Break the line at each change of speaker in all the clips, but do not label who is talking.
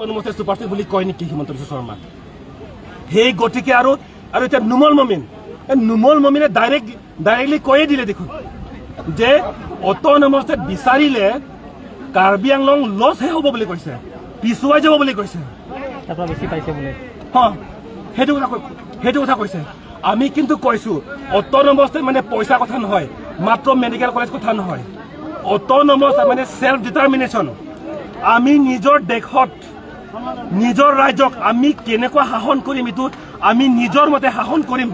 অনুমতি সুপাৰষ্টাৰ বুলি কয় নেকি হিমন্ত বিশ্ব শৰ্মা সেই গতিকে আৰু এতিয়া নুমল মমিনে ডাইৰেক্টলি কৈয়ে দিলে দেখোন যে অট'নমাছ বিচাৰিলে কাৰ্বি আংলং লছহে হ'ব বুলি কৈছে পিছুৱাই যাব বুলি কৈছে সেইটো কথা কৈছে আমি কিন্তু কৈছো অট'নমাছ মানে পইচা কথা নহয় মাত্ৰ মেডিকেল কলেজ কথা নহয় অট'নমাছ মানে সেলফ ডিটাৰমিনেশ্যন আমি নিজৰ দেশত নিজৰ ৰাজ্যক আমি কেনেকুৱা শাসন কৰিম এটো আমি নিজৰ মতে শাসন কৰিম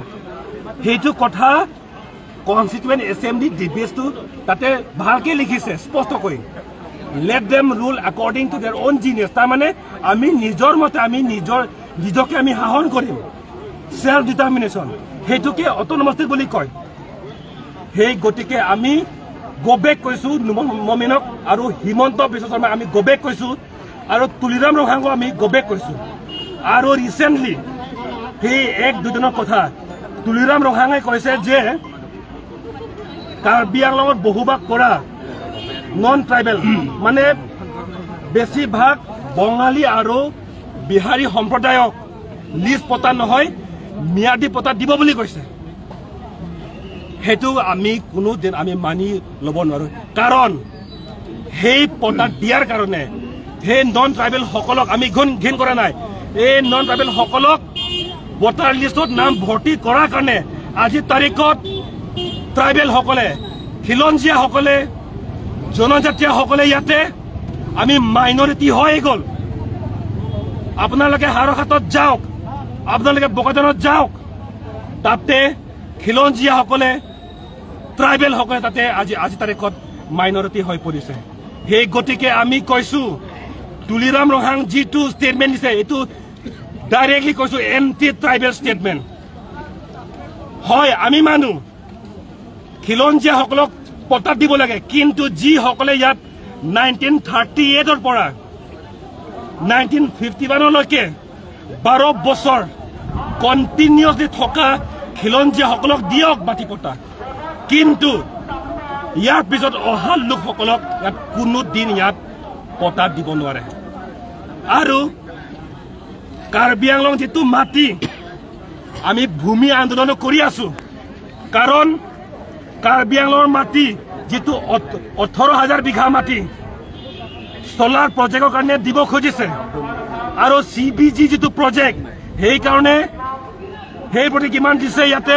হেতু কথা কনস্টিটুৱেন্ট এছেম্বলি ডিবেটটো তাতে ভালকে লিখিছে স্পষ্ট কৈ let them rule according to their own genius তাৰ মানে আমি নিজৰ মতে আমি নিজকে আমি শাসন কৰিম সেলফ ডিটাৰমিনেশ্যন হেতুকে অট'নমাছ বুলি কয় হেই গতিকে আমি গোবেক কৈছো মমিনক আৰু হিমন্ত বিশ্ব শৰ্মা আমি গোবেক কৈছো আৰু তুলিৰাম ৰহাংক আমি গোবেক কৈছো আৰু ৰিসেন্টলি সেই এক দুদিনৰ কথা তুলিৰাম ৰহাংকে কৈছে যে কাৰ্বি আংলঙত বহুভাগ কৰা নন ট্ৰাইবেল মানে বেছিভাগ বঙালী আৰু বিহাৰী সম্প্ৰদায়ক লিষ্ট পতা নহয় মিয়াদি পতা দিব বুলি কৈছে হেতু আমি কোনো দিন আমি মানি লব নোৱাৰো কাৰণ সেই পতা দিয়াৰ কাৰণে হে নন ট্ৰাইবেল সকলক আমি ঘিন কৰা নাই এই নন ট্ৰাইবেল সকলক ভোটাৰ লিষ্টত নাম ভৰ্তি কৰাৰ কাৰণে আজি তাৰিখত ট্ৰাইবেল সকলে খিলঞ্জীয়া সকলে জনজাতীয় সকলে ইয়াতে আমি মাইনৰিটি হৈ গল আপোনালোকে হাৰহাটত যাওক আপোনালোকে বকাজানত যাওক তাতে খিলঞ্জীয়া সকলে ট্ৰাইবেল সকলে তাতে আজি তাৰিখত মাইনৰিটি হৈ পৰিছে সেই গতিকে আমি কৈছো তুলিৰাম ৰহাং যিটো ষ্টেটমেণ্ট দিছে এইটো ডাইৰেক্টলি কৈছো এন্টি ট্ৰাইবেল ষ্টেটমেণ্ট হয় আমি মানো খিলঞ্জীয়া সকলক পতা দিব লাগে কিন্তু যি সকলে ইয়াত 1938 পৰা 1951 লৈকে 12 বছৰ কন্টিনিউয়াসলি থকা খিলঞ্জীয়া সকলক দিয়ক মাটি পতা কিন্তু ইয়াৰ পিছত অহা লোকসকলক ইয়াত কোনো দিন ইয়াত পতা দিব নোৱাৰে আৰু কাৰ্বি আংলং যেটো মাটি আমি ভূমি আন্দোলন কৰি আছো কাৰণ কাৰ্বি আংলঙৰ মাটি যেটো 18000 বিঘা মাটি সোলাৰ প্ৰজেক্টৰ কাৰণে দিব খুজিছে আৰু সিবিজি যেটো প্ৰজেক্ট সেই কাৰণে সেই প্ৰতি কিমান দিছে ইয়াতে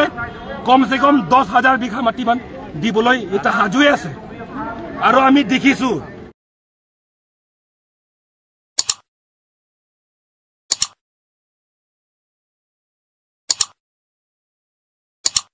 কমসে কম 10000 বিঘা মাটি মান দিবলৈ এটা হাজুৱে আছে আৰু আমি দেখিছো